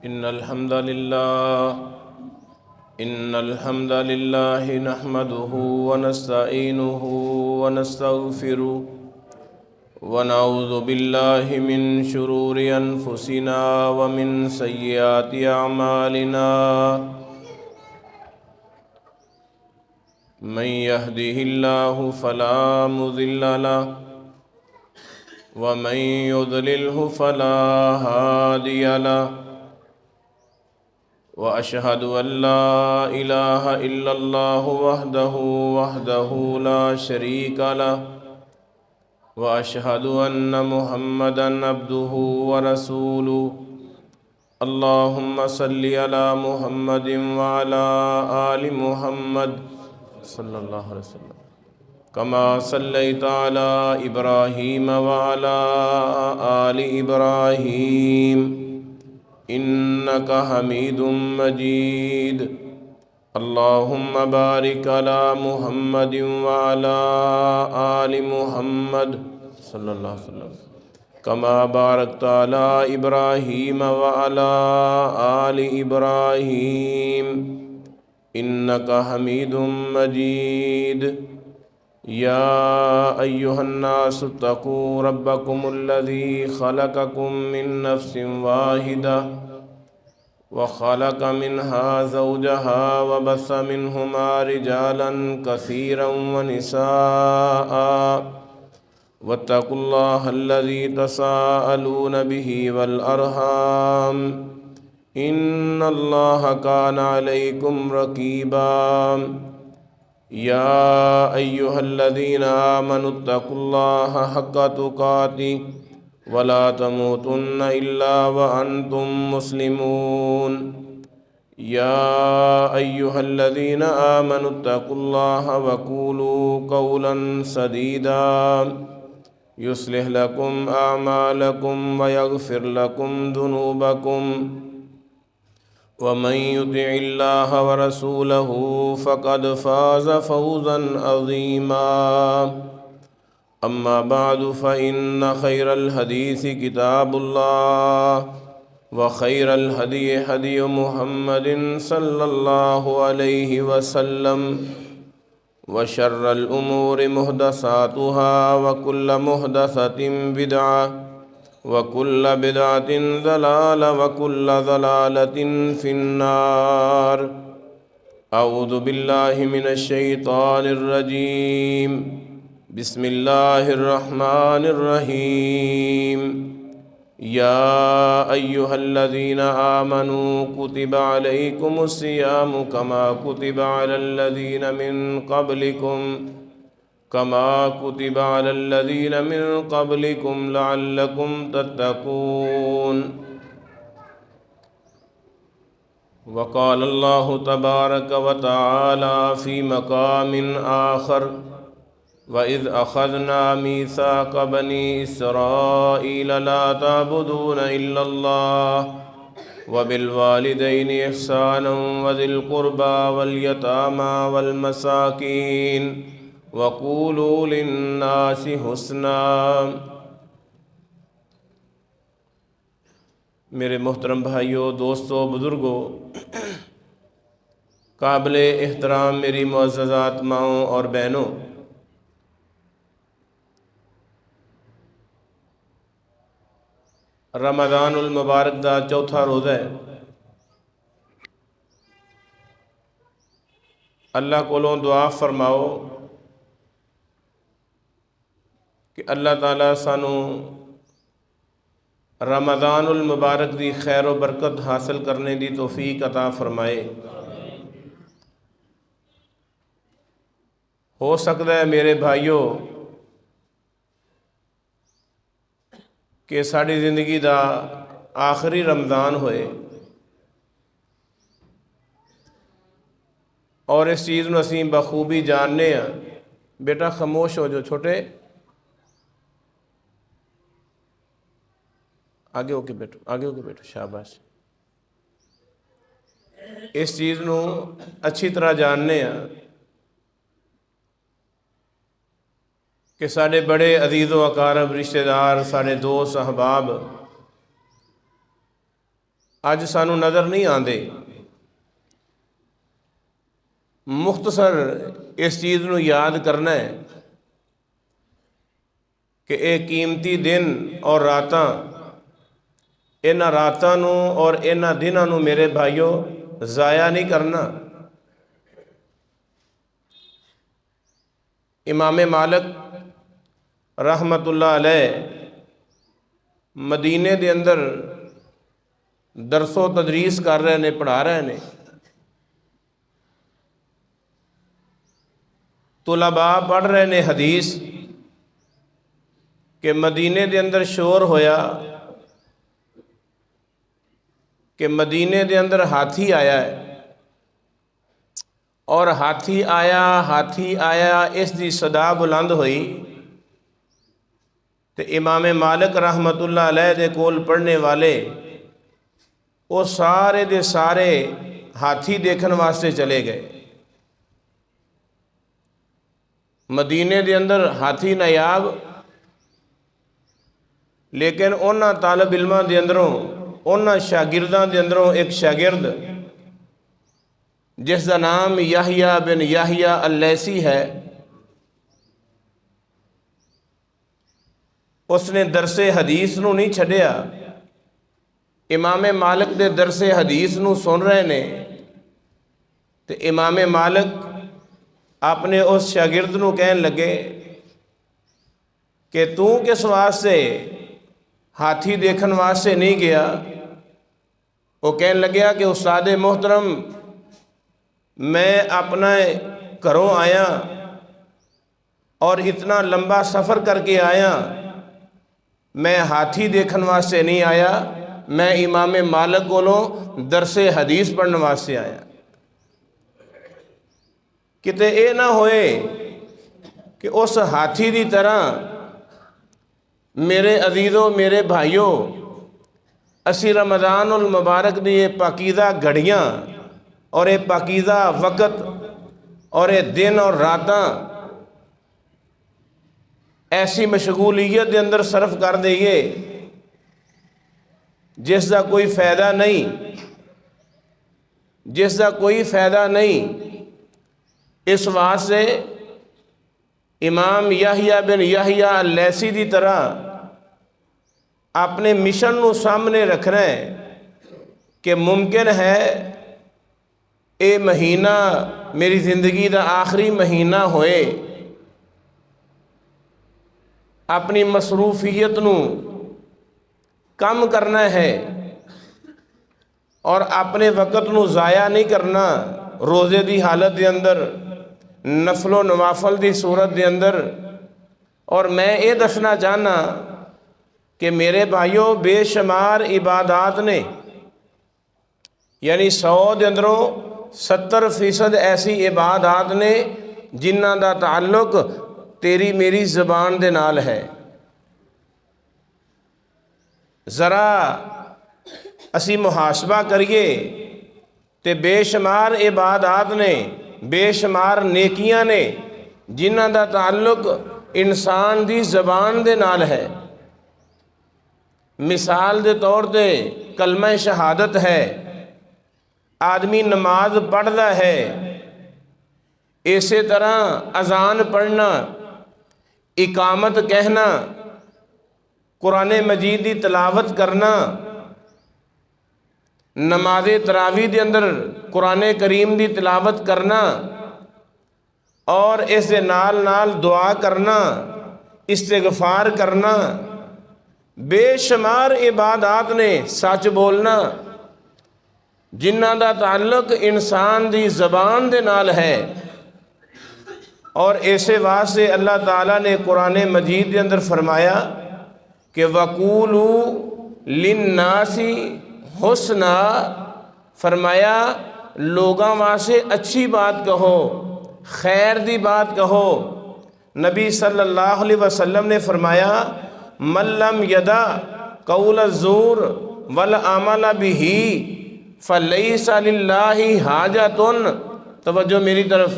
إن الحمد لله نحمده ونستعينه ونستغفره ونعوذ بالله من شرور أنفسنا ومن سيئات أعمالنا من يهده الله فلا مضل له ومن يضلله فلا هادي له وأشهد أن لا إله إلا الله وحده لا شريك له وأشهد أن محمدًا عبده ورسوله اللهم صل على محمد وعلى آل محمد صلى الله عليه وسلم كما صليت على إبراهيم وعلى آل إبراهيم إنك حميد مجيد اللهم بارك على محمد وعلى آل محمد صلى الله عليه وسلم كما باركت على إبراهيم وعلى آل إبراهيم إنك حميد مجيد يا أيها الناس اتقوا ربكم الذي خلقكم من نفس واحدة وخلق منها زوجها وبث منهما رجالا كثيرا ونساء واتقوا الله الذي تساءلون به والأرحام إن الله كان عليكم رقيبا يا أيها الذين آمنوا اتقوا الله حق تقاته ولا تموتن إلا وأنتم مسلمون يا أيها الذين آمنوا اتقوا الله وقولوا قولا سديدا يصلح لكم أعمالكم ويغفر لكم ذنوبكم ومن يطع الله ورسوله فقد فاز فوزا عظيما أما بعد فإن خير الحديث كتاب الله وخير الهدي هدي محمد صلى الله عليه وسلم وشر الأمور محدثاتها وكل محدثة بدعة وكل بدعة ضلالة وكل ضلالة في النار أعوذ بالله من الشيطان الرجيم بسم الله الرحمن الرحيم يا أيها الذين آمنوا كتب عليكم الصيام كما كتب على الذين من قبلكم لعلكم تتقون وقال الله تبارك وتعالى في مقام آخر وَإِذْ أَخَذْنَا مِيثَاقَ بَنِي إِسْرَائِيلَ لَا تَعْبُدُونَ إِلَّا اللَّهَ وَبِالْوَالِدَيْنِ إِحْسَانًا وَذِي الْقُرْبَى وَالْيَتَامَى وَالْمَسَاكِينِ وَقُولُوا لِلنَّاسِ حُسْنًا۔ میرے محترم بھائیوں، دوستوں، بزرگوں، قابل احترام میری معززات ماؤں اور بہنوں، رمضان المبارک دا چوتھا روزہ ہے۔ اللہ کولوں دعا فرماؤ کہ اللہ تعالیٰ سانو رمضان المبارک دی خیر و برکت حاصل کرنے دی توفیق عطا فرمائے۔ ہو سکتا ہے میرے بھائیوں کہ ساری زندگی دا آخری رمضان ہوئے اور اس چیز نو اسی بخوبی جاننے ہیں۔ بیٹا خاموش ہو جو، چھوٹے آگے ہو کے بیٹھو، آگے ہو کے بیٹھو، شاباش۔ اس چیز نو اچھی طرح جاننے ہیں کہ سارے بڑے عزیز و اقارب رشتہ دار، سارے دوست احباب ਅੱਜ ਸਾਨੂੰ ਨਜ਼ਰ ਨਹੀਂ ਆਉਂਦੇ। ਮੁਖਤਸਰ ਇਸ ਚੀਜ਼ ਨੂੰ ਯਾਦ ਕਰਨਾ ਹੈ ਕਿ ਇਹ ਕੀਮਤੀ ਦਿਨ ਔਰ ਰਾਤਾਂ, ਇਹਨਾਂ ਰਾਤਾਂ ਨੂੰ ਔਰ ਇਹਨਾਂ ਦਿਨਾਂ ਨੂੰ ਮੇਰੇ ਭਾਈਓ ਜ਼ਾਇਆ ਨਹੀਂ ਕਰਨਾ। امام مالک رحمت اللہ علیہ مدینے دے اندر درس و تدریس کر رہے نے، پڑھا رہے نے۔ طلباء پڑھ رہے نے حدیث کہ مدینے دے اندر شور ہویا کہ مدینے دے اندر ہاتھی آیا ہے، اور ہاتھی آیا اس دی صدا بلند ہوئی تو امام مالک رحمت اللہ علیہ دے کول پڑھنے والے وہ سارے دے سارے ہاتھی دیکھن واسطے چلے گئے۔ مدینے دے اندر ہاتھی نایاب، لیکن انہاں طالب علماں دے اندروں، انہاں شاگرداں دے اندروں ایک شاگرد جس کا نام یحییٰ بن یحییٰ اللیثی ہے، اس نے درس حدیث نو نہیں چھڈیا۔ امام مالک دے درس حدیث نو سن رہے نے تو امام مالک اپنے اس شاگرد نو کہن لگے کہ تو کس واسطے ہاتھی دیکھن واسطے نہیں گیا؟ وہ کہن لگیا کہ استاد محترم، میں اپنا گھروں آیا اور اتنا لمبا سفر کر کے آیا، میں ہاتھی دیکھن واسطے نہیں آیا، میں امام مالک کولوں درس حدیث پڑھنے واسطے آیا۔ کتے اے نہ ہوئے کہ اس ہاتھی دی طرح میرے عزیزوں، میرے بھائیوں، اسی رمضان المبارک دی یہ پاکیزہ گھڑیاں اور یہ پاکیزہ وقت اور یہ دن اور راتاں ایسی مشغولیت دے اندر صرف کر دئیے جس دا کوئی فائدہ نہیں، جس دا کوئی فائدہ نہیں۔ اس واسطے امام یحییٰ بن یحییٰ اللیثی دی طرح اپنے مشن نو سامنے رکھنا ہے کہ ممکن ہے اے مہینہ میری زندگی دا آخری مہینہ ہوئے، اپنی مصروفیت نو کم کرنا ہے اور اپنے وقت نو ضائع نہیں کرنا۔ روزے دی حالت دے اندر، نفل و نوافل دی صورت دے اندر۔ اور میں یہ دسنا چاہنا کہ میرے بھائیوں، بے شمار عبادات نے، یعنی 100 دے اندروں 70% ایسی عبادات نے جنہاں دا تعلق تیری میری زبان دے نال ہے۔ ذرا اسی محاسبہ کریے تے بے شمار عبادات نے، بے شمار نیکیاں نے جنہاں دا تعلق انسان دی زبان دے نال ہے۔ مثال دے طور تے کلمہ شہادت ہے، آدمی نماز پڑھتا ہے، اسی طرح اذان پڑھنا، اقامت کہنا، قرآن مجید دی تلاوت کرنا، نماز تراویح دے اندر قرآن کریم دی تلاوت کرنا، اور اس دے نال نال دعا کرنا، استغفار کرنا، بے شمار عبادات نے، سچ بولنا، جنہاں دا تعلق انسان دی زبان دے نال ہے۔ اور ایسے واسطے اللہ تعالیٰ نے قرآن مجید دے اندر فرمایا کہ وَقُولُوا لِلنَّاسِ حُسْنًا، فرمایا لوگاں واسطے اچھی بات کہو، خیر دی بات کہو۔ نبی صلی اللہ علیہ وسلم نے فرمایا مَن لَّمْ يَدَعْ قَوْلَ الزُّورِ وَالْعَمَلَ بِهِ فَلَيْسَ لِلَّهِ حَاجَةٌ، توجہ میری طرف،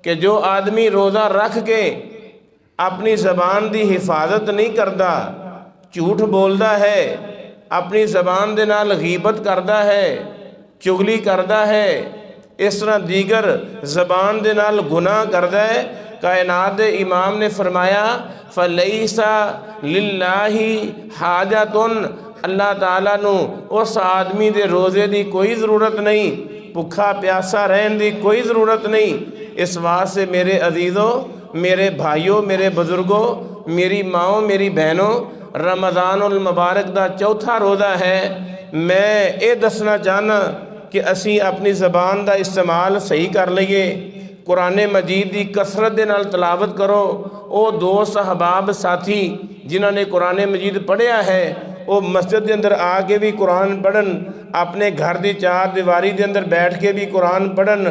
کہ جو آدمی روزہ رکھ کے اپنی زبان دی حفاظت نہیں کرتا، جھوٹ بولتا ہے، اپنی زبان دے نال غیبت کردا ہے، چغلی کردا ہے، اس طرح دیگر زبان دے نال گناہ کردا ہے، کائنات دے امام نے فرمایا فَلَيْسَ لِلَّهِ حَاجَةٌ، اللہ تعالیٰ نو اس آدمی دے روزے دی کوئی ضرورت نہیں، بھکھا پیاسا رہن دی کوئی ضرورت نہیں۔ اس واسطے میرے عزیزوں، میرے بھائیوں، میرے بزرگوں، میری ماؤں، میری بہنوں، رمضان المبارک دا چوتھا روزہ ہے۔ میں یہ دسنا چاہنا کہ اسی اپنی زبان دا استعمال صحیح کر لئیے، قرآن مجید دی کثرت دے نال تلاوت کرو۔ او دوست احباب ساتھی جنہوں نے قرآن مجید پڑھیا ہے وہ مسجد دے اندر آ کے بھی قرآن پڑھن، اپنے گھر دی چار دیواری دے اندر بیٹھ کے بھی قرآن پڑھن،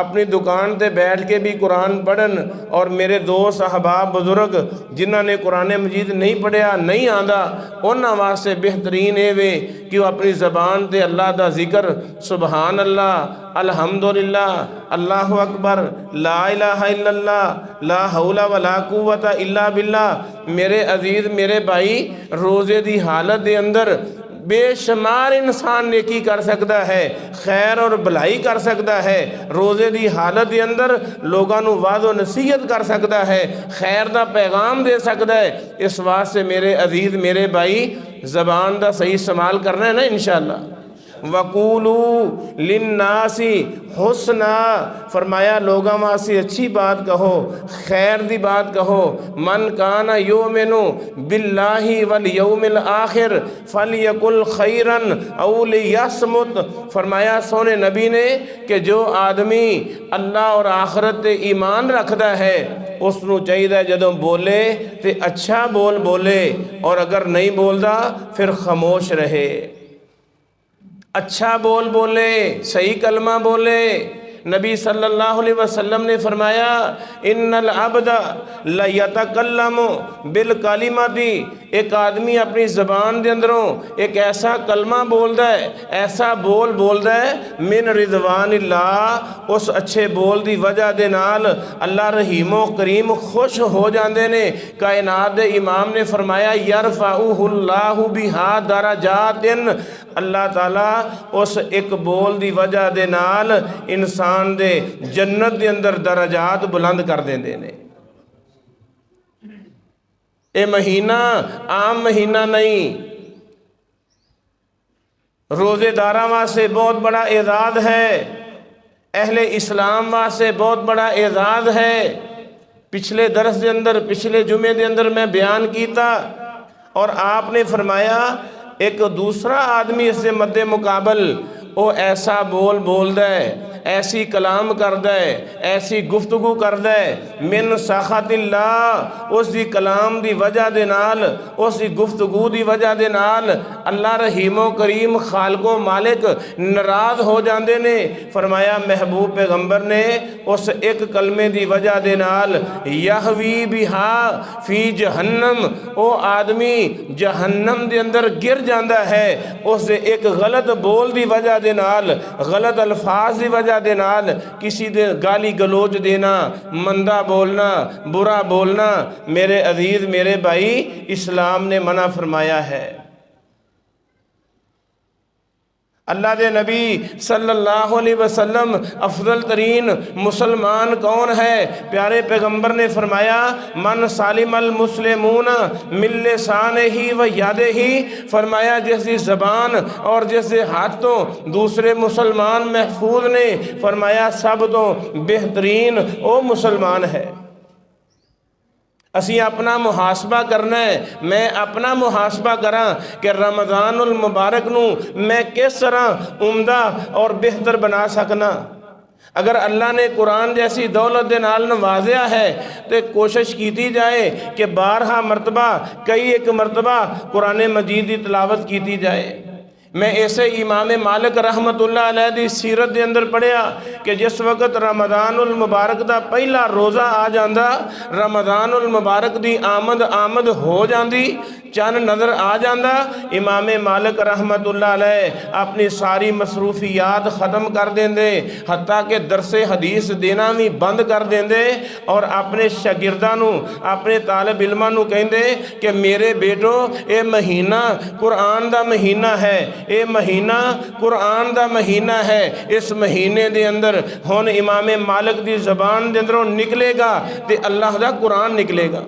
اپنی دکان تے بیٹھ کے بھی قرآن پڑھن۔ اور میرے دوست احباب بزرگ جنہوں نے قرآن مجید نہیں پڑھیا، نہیں آندا، انہاں واسطے بہترین اے وے کہ وہ اپنی زبان تے اللہ دا ذکر سبحان اللہ، الحمدللہ، اللہ اکبر، لا الہ الا اللہ، لا حول ولا قوت الا باللہ۔ میرے عزیز، میرے بھائی، روزے دی حالت دے اندر بے شمار انسان نیکی کر سکتا ہے، خیر اور بھلائی کر سکتا ہے۔ روزے دی حالت دے اندر لوگاں نو وعظ و نصیحت کر سکتا ہے، خیر دا پیغام دے سکتا ہے۔ اس واسطے میرے عزیز، میرے بھائی، زبان دا صحیح استعمال کرنا ہے نا انشاءاللہ۔ وَقُولُوا لِلنَّاسِ حُسْنًا، فرمایا لوگاں واسطے اچھی بات کہو، خیر دی بات کہو۔ من کان یؤمن باللہ والیوم الآخر فلیقل خیرا او لیصمت، فرمایا سونے نبی نے کہ جو آدمی اللہ اور آخرت تے ایمان رکھدا ہے اس نو چاہیے جدوں بولے تے اچھا بولے، اور اگر نہیں بولدا پھر خاموش رہے، اچھا بولے، صحیح کلمہ بولے۔ نبی صلی اللہ علیہ وسلم نے فرمایا ان العبد لیتکلم بالکلمۃ، ایک آدمی اپنی زبان دے اندروں ایک ایسا کلمہ بولدا ہے، ایسا بولدا ہے من رضوان اللہ، اس اچھے بول دی وجہ دے نال اللہ رحیم و کریم خوش ہو جاندے نے۔ کائنات دے امام نے فرمایا یرفعہ اللہ بہا درجات، اللہ تعالیٰ اس ایک بول دی وجہ دے نال انسان دے جنت دے اندر درجات بلند کر دیندے نے۔ اے مہینہ عام مہینہ نہیں، روزے داراں واسطے بہت بڑا اعزاز ہے، اہل اسلام واسطے بہت اعزاز اعزاز ہے۔ پچھلے درس دے اندر، پچھلے جمعے دے اندر میں بیان کیتا، اور آپ نے فرمایا ایک دوسرا آدمی اس سے مد مقابل وہ ایسا بولدا ہے، ایسی کلام کردا ہے، ایسی گفتگو کردا ہے، من سخط اللہ، اس دی کلام دی وجہ دے نال، اس دی گفتگو دی وجہ دے نال اللہ رحیم و کریم خالق و مالک ناراض ہو جاندے نے۔ فرمایا محبوب پیغمبر نے اس ایک کلمے دی وجہ دے نال یہوی بہا فی جہنم، او آدمی جہنم دے اندر گر جاندا ہے، اس دے ایک غلط بول دی وجہ دے نال، غلط الفاظ دی وجہ دے نال، کسی دے گالی گلوچ دینا، مندہ بولنا، برا بولنا۔ میرے عزیز، میرے بھائی، اسلام نے منع فرمایا ہے۔ اللہ دے نبی صلی اللہ علیہ وسلم افضل ترین مسلمان کون ہے؟ پیارے پیغمبر نے فرمایا من سالم المسلمون من لسانہ و یدہ، فرمایا جس دی زبان اور جس دے ہاتھوں دوسرے مسلمان محفوظ نے، فرمایا سب تو بہترین وہ مسلمان ہے۔ اسی اپنا محاسبہ کرنا ہے، میں اپنا محاسبہ کراں کہ رمضان المبارک نو میں کس طرح عمدہ اور بہتر بنا سکنا۔ اگر اللہ نے قرآن جیسی دولت دے نال نوازیا ہے تو کوشش کیتی جائے کہ 12 مرتبہ، کئی ایک مرتبہ قرآن مجید دی تلاوت کیتی جائے۔ میں ایسے امام مالک رحمت اللہ علیہ دی سیرت دے اندر پڑھیا کہ جس وقت رمضان المبارک دا پہلا روزہ آ جاندہ، رمضان المبارک دی آمد ہو جاندی، چند نظر آ جاندہ، امام مالک رحمت اللہ علیہ اپنی ساری مصروفیات ختم کر دیں دے، حتیٰ کہ درس حدیث دینا بھی بند کر دیں دے، اور اپنے شاگردانوں اپنے طالب علماں نو کہیں دے کہ میرے بیٹو اے مہینہ قرآن دا مہینہ ہے، اے مہینہ قرآن دا مہینہ ہے، اس مہینے دے اندر ہون امام مالک دی زبان دے اندروں نکلے گا تے اللہ دا قرآن نکلے گا۔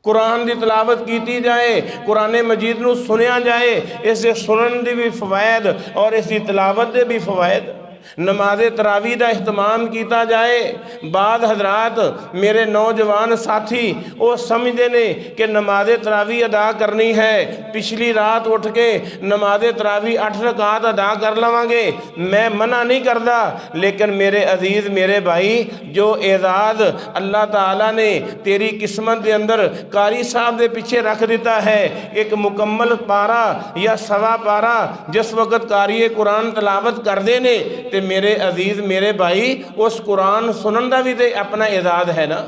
قرآن دی تلاوت کیتی جائے، قرآن مجید نو سنیا جائے، اس دے سنن دی بھی فوائد اور اس دی تلاوت دے بھی فوائد۔ نماز تراویح دا اہتمام کیتا جائے۔ بعد حضرات میرے نوجوان ساتھی وہ سمجھتے نے کہ نماز تراویح ادا کرنی ہے، پچھلی رات اٹھ کے نماز تراویح 8 رکعات ادا کر لواں گے، میں منع نہیں کردا، لیکن میرے عزیز میرے بھائی، جو اعزاز اللہ تعالیٰ نے تیری قسمت دے اندر قاری صاحب دے پیچھے رکھ دیتا ہے، ایک مکمل پارا یا سوا پارا جس وقت قاری قرآن تلاوت کر دینے، تے میرے عزیز میرے بھائی اس قرآن سنن دا بھی تے اپنا اعزاز ہے نا۔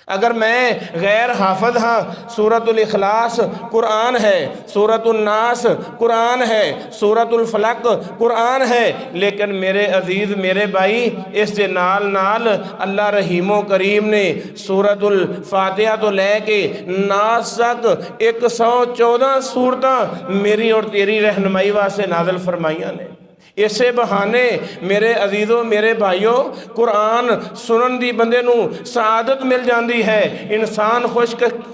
اگر میں غیر حافظ ہاں، سورۃ الاخلاص قرآن ہے، سورۃ الناس قرآن ہے، سورۃ الفلق قرآن ہے، لیکن میرے عزیز میرے بھائی اس دے نال نال اللہ رحیم و کریم نے سورۃ الفاتحہ تو لے کے ناس تک 114 سورتاں میری اور تیری رہنمائی واسطے نازل فرمائیاں نے۔ اسے بہانے میرے عزیزوں میرے بھائیوں قرآن سنن دی بندے نو سعادت مل جاندی ہے، انسان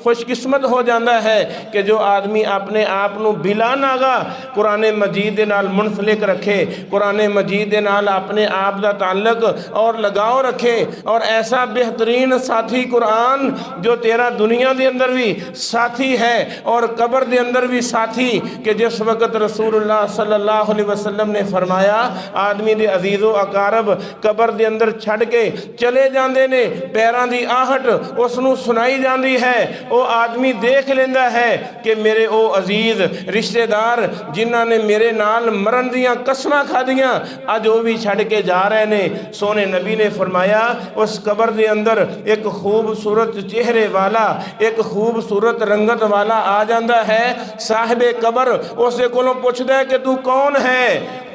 خوش قسمت ہو جاندہ ہے کہ جو آدمی اپنے آپ نو بلا ناغا قرآن مجید دے نال منسلک رکھے، قرآن مجید دے نال اپنے آپ دا تعلق اور لگاؤ رکھے، اور ایسا بہترین ساتھی قرآن جو تیرا دنیا دے اندر بھی ساتھی ہے اور قبر دے اندر بھی ساتھی، کہ جس وقت رسول اللہ صلی اللہ علیہ وسلم نے فرمایا آدمی دے عزیز و اقارب قبر دے اندر چھڑ کے چلے جاندے نے، پیران دی آہٹ اس نو سنائی جاندی ہے، او آدمی دیکھ لیندہ ہے کہ میرے او عزیز رشتہ دار جنہاں نے میرے نال مرن دیاں قسمہ کھا دیاں آج وہ بھی چھڑ کے جا رہے نے۔ سونے نبی نے فرمایا اس قبر دے اندر ایک خوبصورت چہرے والا، ایک خوبصورت رنگت والا آ جاندہ ہے، صاحب قبر اس سے کولوں پوچھ دے کہ تو کون ہے؟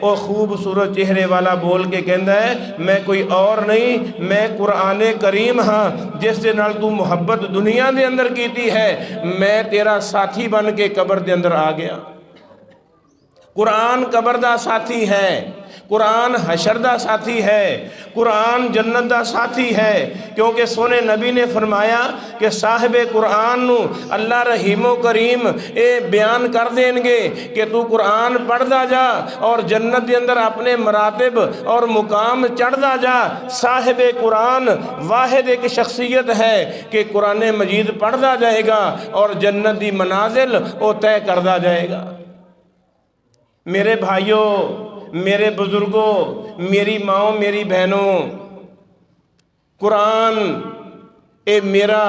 وہ خوبصورت چہرے والا بول کے کہندا ہے میں کوئی اور نہیں، میں قرآن کریم ہاں جس دے نال تو محبت دنیا دے اندر کیتی ہے، میں تیرا ساتھی بن کے قبر دے اندر آ گیا۔ قرآن قبر دا ساتھی ہے، قرآن حشر دا ساتھی ہے، قرآن جنت دا ساتھی ہے، کیونکہ سونے نبی نے فرمایا کہ صاحب قرآن نو اللہ رحیم و کریم اے بیان کر دیں گے کہ تو قرآن پڑھ دا جا اور جنت دے اندر اپنے مراتب اور مقام چڑھ دا جا۔ صاحب قرآن واحد ایک شخصیت ہے کہ قرآن مجید پڑھ دا جائے گا اور جنت دی منازل وہ طے کر دا جائے گا۔ میرے بھائیوں میرے بزرگوں میری ماؤں میری بہنوں، قرآن اے میرا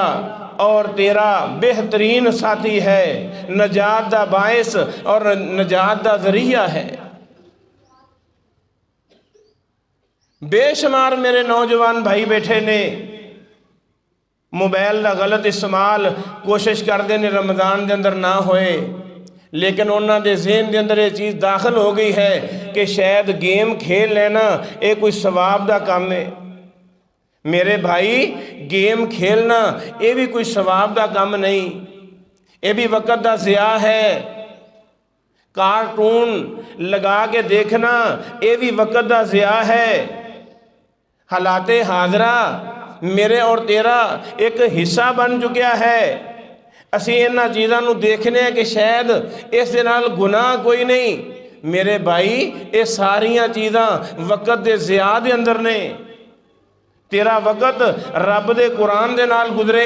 اور تیرا بہترین ساتھی ہے، نجات دا باعث اور نجات دا ذریعہ ہے۔ بے شمار میرے نوجوان بھائی بیٹھے نے موبائل دا غلط استعمال کوشش کر دے نے رمضان دے اندر نہ ہوئے، لیکن انہاں دے ذہن دے اندر یہ چیز داخل ہو گئی ہے کہ شاید گیم کھیل لینا یہ کوئی ثواب دا کام ہے۔ میرے بھائی گیم کھیلنا یہ بھی کوئی ثواب دا کام نہیں، یہ بھی وقت دا ضیاع ہے۔ کارٹون لگا کے دیکھنا یہ بھی وقت دا ضیاع ہے۔ حالات حاضرہ میرے اور تیرا ایک حصہ بن چکیا ہے۔ اسی انہاں چیزاں نو دیکھنے کہ شاید اس دے نال گناہ کوئی نہیں، میرے بھائی یہ ساریاں چیزاں وقت دے ضیاء دے اندر نے۔ تیرا وقت رب دے قرآن دے نال گزرے،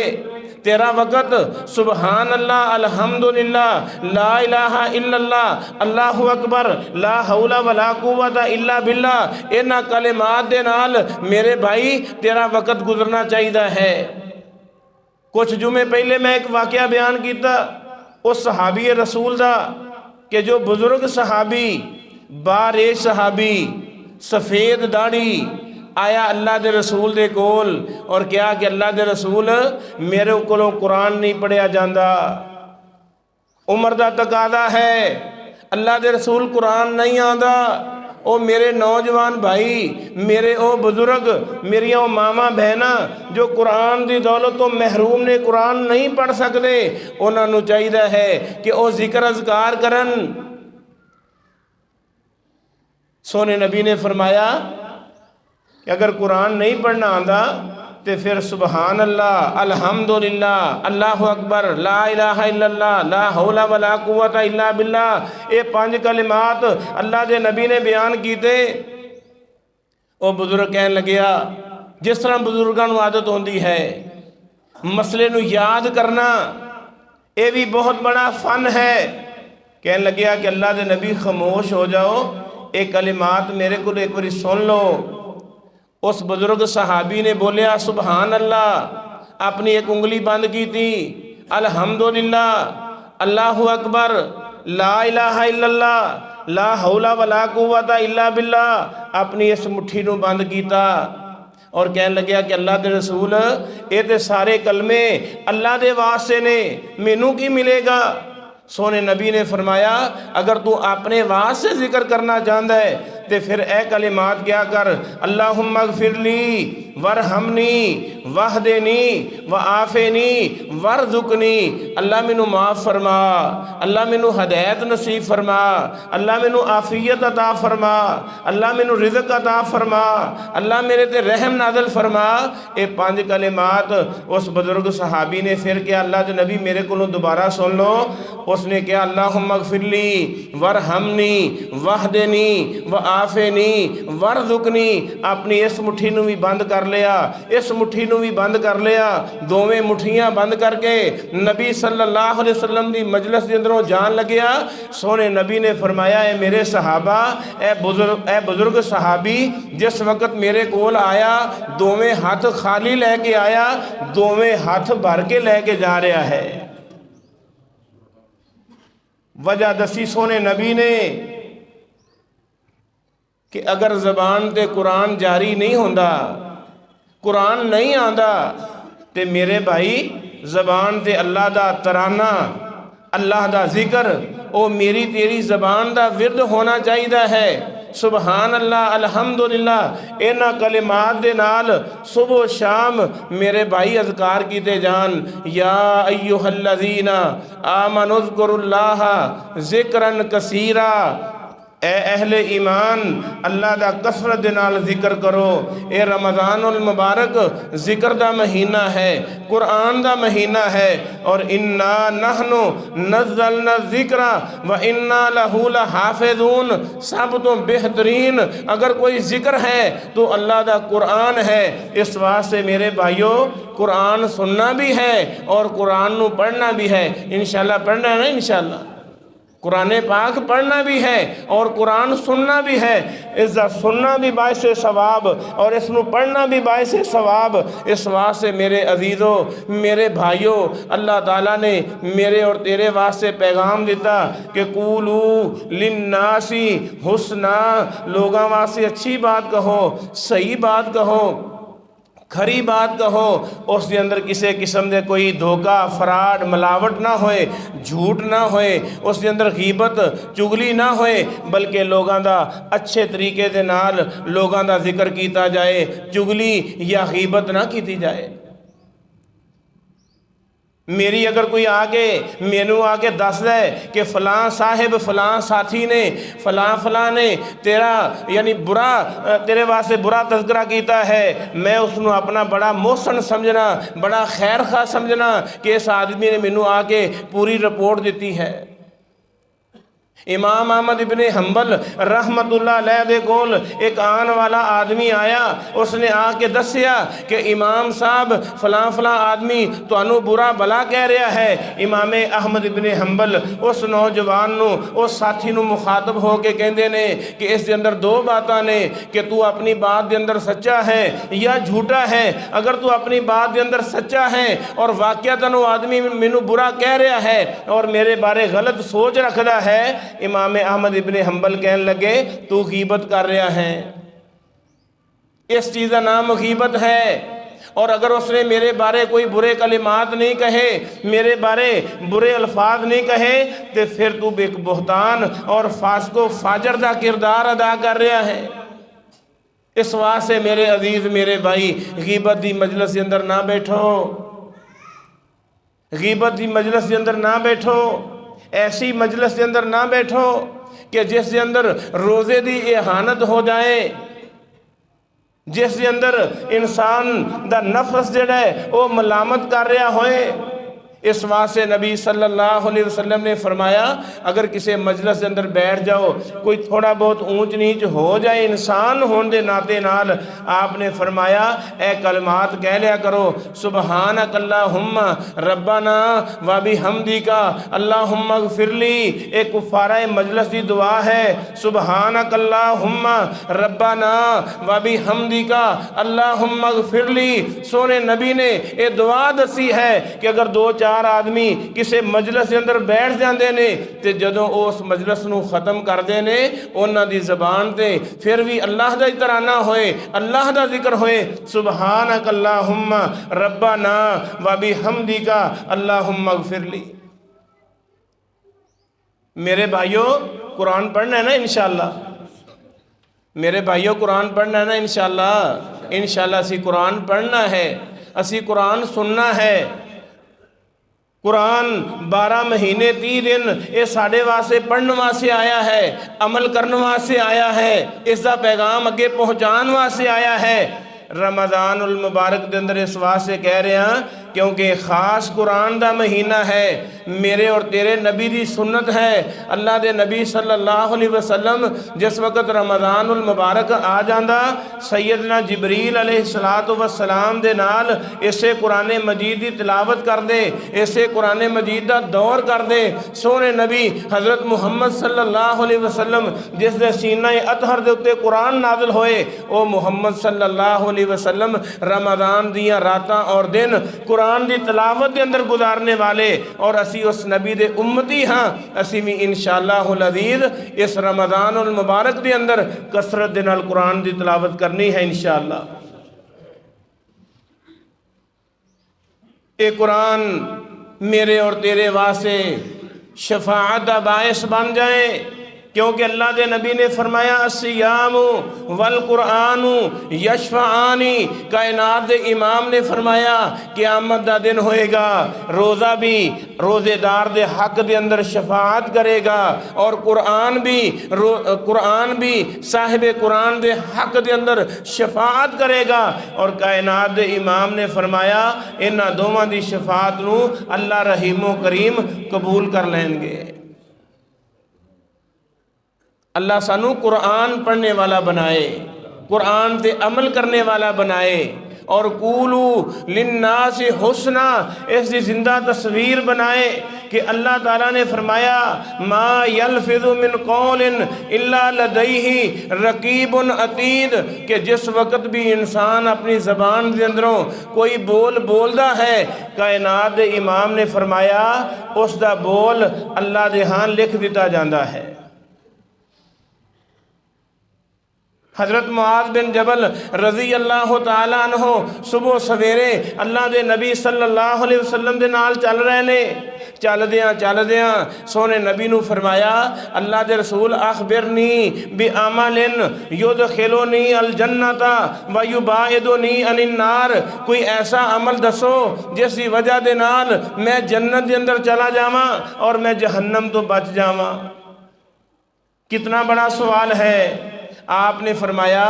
تیرا وقت سبحان اللہ الحمدللہ لا الہ الا اللہ اللہ اکبر لا حول ولا قوت الا باللہ انہاں کلمات دے نال میرے بھائی تیرا وقت گزرنا چاہیدہ ہے۔ کچھ جمعے پہلے میں ایک واقعہ بیان کیتا اس صحابی رسول دا کہ جو بزرگ صحابی، باریش صحابی، سفید داڑھی، آیا اللہ دے رسول دے کول اور کیا کہ اللہ دے رسول میرے کولوں قرآن نہیں پڑھیا جاندہ، عمر دا تقاضا ہے، اللہ دے رسول قرآن نہیں آندا، او میرے نوجوان بھائی، میرے او بزرگ، میری او ماما بہنا جو قرآن دی دولت تو محروم نے قرآن نہیں پڑھ سکتے، انہاں نو چاہیے ہے کہ او ذکر اذکار کرن۔ سونے نبی نے فرمایا کہ اگر قرآن نہیں پڑھنا آندا تو پھر سبحان اللہ، الحمدللہ، اللہ اکبر، لا الہ الا اللہ، لا حول ولا قوت الا باللہ، یہ 5 کلمات اللہ دے نبی نے بیان کیتے۔ وہ بزرگ کہنے لگیا جس طرح بزرگاں نو عادت ہوندی ہے مسئلے نو یاد کرنا، یہ بھی بہت بڑا فن ہے۔ کہنے لگیا کہ اللہ دے نبی خاموش ہو جاؤ، یہ کلمات میرے کو ایک باری سن لو۔ اس بزرگ صحابی نے بولیا سبحان اللہ، اپنی ایک انگلی بند کی تھی، الحمدللہ، اللہ اکبر، لا الہ الا اللہ، لا حول ولا قوت الا باللہ، اپنی اس مٹھی نو بند کیتا اور کہنے لگیا کہ اللہ دے رسول اے تے سارے کلمے اللہ دے واسطے نے، مینوں کی ملے گا؟ سونے نبی نے فرمایا اگر تو اپنے واسطے ذکر کرنا چاہتا ہے تو پھر اے کلمات کیا کر، اللہم اغفر لی ورحمنی واہدنی وعافنی وارزقنی، اللہ مینوں معاف فرما، اللہ مینوں ہدایت نصیب فرما، اللہ مینوں عافیت عطا فرما، اللہ مینوں رزق عطا فرما، اللہ میرے تے رحم نازل فرما۔ اے 5 کلمات اس بزرگ صحابی نے پھر کیا اللہ دے نبی میرے کو دوبارہ سن لو۔ اس نے کیا اللہم اغفر لی ورحمنی واہدنی وعافنی وارزقنی، اپنی اس مٹھی نو بھی بند کر لیا، اس مٹھی نو بھی بند کر لیا، دوویں مٹھیاں بند کر کے نبی صلی اللہ علیہ وسلم دی مجلس دے اندروں جان لگیا۔ سونے نبی نے فرمایا اے میرے صحابہ، اے بزرگ صحابی جس وقت میرے کول آیا دوویں ہاتھ خالی لے کے آیا، دوویں ہاتھ بھر کے لے کے جا رہا ہے۔ وجہ دسی سونے نبی نے کہ اگر زبان تے قرآن جاری نہیں ہوندا، قرآن نہیں آندا تے میرے بھائی زبان تے اللہ دا ترانہ، اللہ دا ذکر او میری تیری زبان دا ورد ہونا چاہیے ہے۔ سبحان اللہ، الحمدللہ، اینا کلمات دے نال صبح و شام میرے بھائی اذکار کیتے جان۔ یا ایہا الذین آمنوا اذکروا اللہ ذکرا کثیرا، اے اہل ایمان اللہ دا کثرت دے نال ذکر کرو۔ اے رمضان المبارک ذکر دا مہینہ ہے، قرآن دا مہینہ ہے، اور انا نحن نزلنا الذکر و انا لہو لحافظون، سب تو بہترین اگر کوئی ذکر ہے تو اللہ دا قرآن ہے۔ اس واسطے میرے بھائیوں قرآن سننا بھی ہے اور قرآن نو پڑھنا بھی ہے، انشاءاللہ پڑھنا ہے نا، انشاءاللہ قرآن پاک پڑھنا بھی ہے اور قرآن سننا بھی ہے۔ اس دا سننا بھی باعث ثواب اور اس نو پڑھنا بھی باعث ثواب۔ اس واسطے میرے عزیزوں، میرے بھائیوں، اللہ تعالیٰ نے میرے اور تیرے واسطے پیغام دیتا کہ قولو للناس حسنا، لوگاں واسطے اچھی بات کہو، صحیح بات کہو، کھری بات کہو، اس دے اندر کسی قسم دے کوئی دھوکہ، فراڈ، ملاوٹ نہ ہوئے، جھوٹ نہ ہوئے، اس دے اندر غیبت، چگلی نہ ہوئے، بلکہ لوگاں دا اچھے طریقے دے نال لوگاں دا ذکر کیتا جائے، چگلی یا غیبت نہ کیتی جائے۔ میری اگر کوئی آگے مینوں آگے دس دے کہ فلاں صاحب، فلاں ساتھی نے، فلاں نے تیرا یعنی برا، تیرے واسطے برا تذکرہ کیتا ہے، میں اس نو اپنا بڑا محسن سمجھنا، بڑا خیر خواہ سمجھنا کہ اس آدمی نے مینوں آگے پوری رپورٹ دیتی ہے۔ امام احمد ابن حنبل رحمت اللہ علیہ دے کول ایک آن والا آدمی آیا، اس نے آ کے دسیا کہ امام صاحب فلاں فلاں آدمی تو انو برا بلا کہہ رہا ہے۔ امام احمد ابن حنبل اس نوجوان نو، اس ساتھی نو مخاطب ہو کے کہندے نے کہ اس دے اندر 2 باتاں نے کہ تو اپنی بات دے اندر سچا ہے یا جھوٹا ہے۔ اگر تو اپنی بات دے اندر سچا ہے اور واقعتاً وہ آدمی مینوں برا کہہ رہا ہے اور میرے بارے غلط سوچ رکھدا ہے، امام احمد ابن حنبل کہنے لگے تو غیبت کر رہا ہے، اس چیز کا نام غیبت ہے۔ اور اگر اس نے میرے بارے کوئی برے کلمات نہیں کہے، میرے بارے برے الفاظ نہیں کہے، تو پھر تو ایک بہتان اور فاسق و فاجر دا کردار ادا کر رہا ہے۔ اس واسطے میرے عزیز میرے بھائی، غیبت دی مجلس کے اندر نہ بیٹھو، غیبت دی مجلس کے اندر نہ بیٹھو، ایسی مجلس کے اندر نہ بیٹھو کہ جس کے اندر روزے دی اہانت ہو جائے، جس کے اندر انسان دا نفس جڑا ہے وہ ملامت کر رہا ہوئے۔ اس واسطے نبی صلی اللہ علیہ وسلم نے فرمایا اگر کسی مجلس کے اندر بیٹھ جاؤ، کوئی تھوڑا بہت اونچ نیچ ہو جائے انسان ہون دے ناطے نال، آپ نے فرمایا اے کلمات کہہ لیا کرو، سبحانک اللہم ربنا و بحمدک اللہم اغفر لی۔ ایک کفارہ مجلس دی دعا ہے، سبحانک اللہم ربنا و بحمدک اللہم اغفر لی۔ سونے نبی نے یہ دعا دسی ہے کہ اگر دو چار آدمی کسی مجلس کے اندر بیٹھ جاندے نے تے جدوں اس مجلس نو ختم کر دے نے، انہاں دی زبان تے پھر بھی اللہ دا ترانہ ہوئے، اللہ دا ذکر ہوئے، سبحانک اللہم ربنا و بحمدک اللہم اغفر لی۔ میرے بھائیوں قرآن پڑھنا ہے نا انشاءاللہ، میرے بھائیوں قرآن پڑھنا ہے نا انشاءاللہ اسی قرآن پڑھنا ہے، اسی قرآن سننا ہے۔ قرآن 12 مہینے 30 دن یہ ساڑھے واسے پڑھنے واسے آیا ہے، عمل کرنے واسے آیا ہے، اس دا پیغام اگے پہنچان واسے آیا ہے۔ رمضان المبارک دے اندر اس واسے کہہ رہے ہیں کیونکہ خاص قرآن دا مہینہ ہے، میرے اور تیرے نبی دی سنت ہے۔ اللہ دے نبی صلی اللہ علیہ وسلم جس وقت رمضان المبارک آ جاندہ، سیدنا جبریل علیہ السلام دے نال اسے قرآن مجید دی تلاوت کر دے، اسے قرآن مجید دا دور کر دے۔ سونے نبی حضرت محمد صلی اللہ علیہ وسلم جس دے سینہ اطہر دے اتے قرآن نازل ہوئے، او محمد صلی اللہ علیہ وسلم رمضان دیاں راتاں اور دن قرآن دی تلاوت دے اندر گزارنے والے، اور اسی اس نبی دے امتی ہاں، اسی بھی انشاءاللہ العزیز اس رمضان المبارک دے اندر کثرت دے نال قرآن دی تلاوت کرنی ہے انشاءاللہ۔ اے قرآن میرے اور تیرے واسطے شفاعت دا باعث بن جائے، کیونکہ اللہ دے نبی نے فرمایا الصیام والقرآن یشفعانی۔ کائنات دے امام نے فرمایا قیامت دا دن ہوئے گا، روزہ بھی روزے دار دے حق دے اندر شفاعت کرے گا، اور قرآن بھی صاحب قرآن دے حق دے اندر شفاعت کرے گا۔ اور کائنات دے امام نے فرمایا انہاں دوواں دی شفاعت نو اللہ رحیم و کریم قبول کر لیں گے۔ اللہ سانو قرآن پڑھنے والا بنائے، قرآن تے عمل کرنے والا بنائے، اور قولو للناس حسنا اس دی زندہ تصویر بنائے کہ اللہ تعالیٰ نے فرمایا ما یلفظ من قول الا لدیہ رقیب عتید، کہ جس وقت بھی انسان اپنی زبان کے اندروں کوئی بول بولدا ہے، کائنات دے امام نے فرمایا اس دا بول اللہ دے ہاں لکھ دیتا جاندہ ہے۔ حضرت معاذ بن جبل رضی اللہ تعالیٰ عنہ صبح سویرے اللہ دے نبی صلی اللہ علیہ وسلم دے نال چل رہے نے، چل دیاں سونے نبی نو فرمایا اللہ دے رسول اخبرنی بعمل یدخلنی الجنت ویباعدنی عن النار، کوئی ایسا عمل دسو جس کی وجہ دے نال میں جنت دے اندر چلا جاواں اور میں جہنم تو بچ جاواں۔ کتنا بڑا سوال ہے۔ آپ نے فرمایا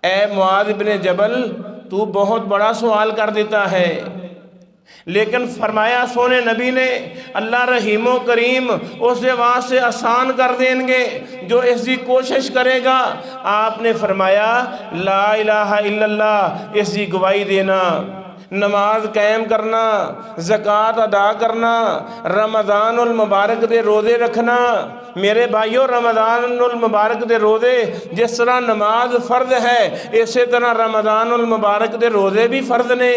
اے معاذ بن جبل تو بہت بڑا سوال کر دیتا ہے، لیکن فرمایا سونے نبی نے اللہ رحیم و کریم اسے واسطے آسان کر دیں گے جو اس کی کوشش کرے گا۔ آپ نے فرمایا لا الہ الا اللہ اس کی گواہی دینا، نماز قائم کرنا، زکوٰۃ ادا کرنا، رمضان المبارک دے روزے رکھنا۔ میرے بھائیوں رمضان المبارک دے روزے جس طرح نماز فرض ہے، اسی طرح رمضان المبارک دے روزے بھی فرض نے۔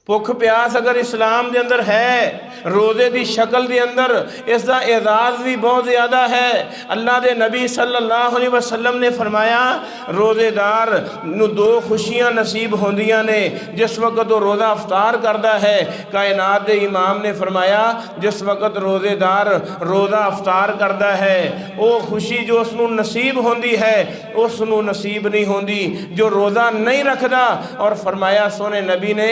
ਭੁੱਖ ਪਿਆਸ ਅਗਰ ਇਸਲਾਮ ਦੇ ਅੰਦਰ ਹੈ, ਰੋਜ਼ੇ ਦੀ ਸ਼ਕਲ ਦੇ ਅੰਦਰ ਇਸ ਦਾ ਇਜ਼ਾਜ਼ ਵੀ ਬਹੁਤ ਜ਼ਿਆਦਾ ਹੈ। ਅੱਲਾਹ ਦੇ ਨਬੀ ਸੱਲੱਲਾਹੁ ਅਲੈਹਿ ਵਸੱਲਮ ਨੇ ਫਰਮਾਇਆ, ਰੋਜ਼ੇਦਾਰ ਨੂੰ ਦੋ ਖੁਸ਼ੀਆਂ ਨਸੀਬ ਹੁੰਦੀਆਂ ਨੇ ਜਿਸ ਵਕਤ ਉਹ ਰੋਜ਼ਾ ਅਫਤਾਰ ਕਰਦਾ ਹੈ। ਕਾਇਨਾਤ ਦੇ ਇਮਾਮ ਨੇ ਫਰਮਾਇਆ, ਜਿਸ ਵਕਤ ਰੋਜ਼ੇਦਾਰ ਰੋਜ਼ਾ ਅਫਤਾਰ ਕਰਦਾ ਹੈ ਉਹ ਖੁਸ਼ੀ ਜੋ ਉਸ ਨੂੰ ਨਸੀਬ ਹੁੰਦੀ ਹੈ ਉਸ ਨੂੰ ਨਸੀਬ ਨਹੀਂ ਹੁੰਦੀ ਜੋ ਰੋਜ਼ਾ ਨਹੀਂ ਰੱਖਦਾ। ਔਰ ਫਰਮਾਇਆ ਸੋਹਣੇ ਨਬੀ ਨੇ,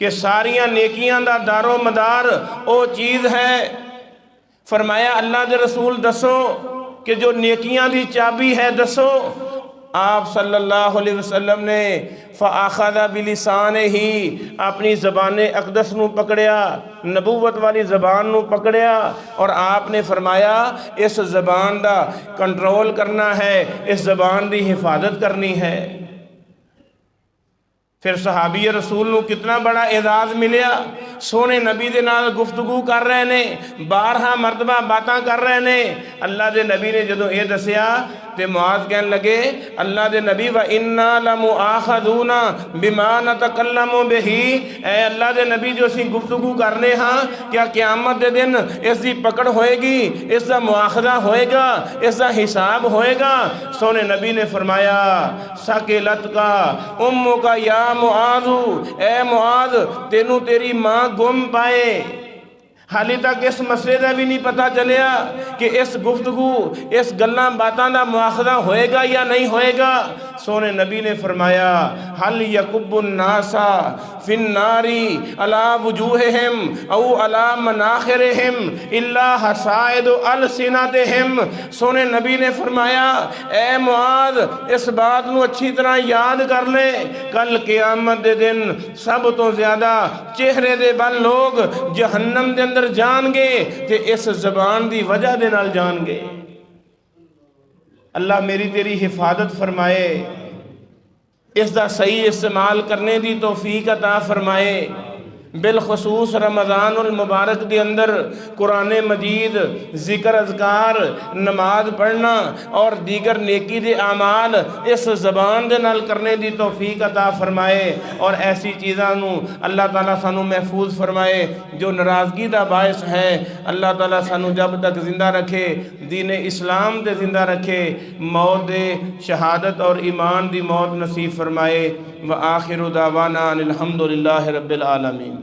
کہ ساریاں نیکیاں دا دار و مدار او چیز ہے۔ فرمایا اللہ دے رسول دسو کہ جو نیکیاں دی چابی ہے دسو۔ آپ صلی اللہ علیہ وسلم نے فَأَخَذَ بِلِسَانِهِ اپنی زبان اقدس نو پکڑیا، نبوت والی زبان نو پکڑیا، اور آپ نے فرمایا اس زبان دا کنٹرول کرنا ہے، اس زبان دی حفاظت کرنی ہے۔ پھر صحابی رسول نو کتنا بڑا اعزاز ملیا، سونے نبی دے نال گفتگو کر رہے نے، بارہا مرتبہ باتاں کر رہے نے۔ اللہ دے نبی نے جدو اے دسیا تے معاذ کہن لگے اللہ دے نبی وَإِنَّا لَمُؤَاخَذُونَ بِمَا نَتَكَلَّمُ بِهِ، اے اللہ دے نبی جو اسی گفتگو کرنے ہاں کیا قیامت دے دن اس دی پکڑ ہوئے گی، اس دا مواخذہ ہوئے گا، اس دا حساب ہوئے گا؟ سونے نبی نے فرمایا سَقِلَتْكَ أُمُّكَ یا معاذ، اے معاذ تینوں تیری ماں گم پائے۔ حالی تک اس مسئلے دا بھی نہیں پتا چلیا کہ اس گفتگو اس گلاں باتاں دا مواخذہ ہوئے گا یا نہیں ہوئے گا۔ سونے نبی نے فرمایا حل یکب الناس فی النار علی وجوہہم او علی مناخرہم الا حصائد السنتہم۔ سونے نبی نے فرمایا اے معاذ اس بات نو اچھی طرح یاد کر لے، کل قیامت دے دن سب تو زیادہ چہرے دے بل لوگ جہنم دے اندر جان گے تے اس زبان دی وجہ دے نال جان گے۔ اللہ میری تیری حفاظت فرمائے، اس دا صحیح استعمال کرنے دی توفیق عطا فرمائے۔ بالخصوص رمضان المبارک دی اندر قرآن مجید، ذکر اذکار، نماز پڑھنا اور دیگر نیکی دے اعمال اس زبان دے نال کرنے دی توفیق عطا فرمائے، اور ایسی چیزاں نو اللہ تعالیٰ سانو محفوظ فرمائے جو ناراضگی دا باعث ہے۔ اللہ تعالیٰ سانو جب تک زندہ رکھے، دین اسلام تے زندہ رکھے، موت دے شہادت اور ایمان دی موت نصیب فرمائے۔ وآخر دعوانا ان الحمدللہ رب العالمین۔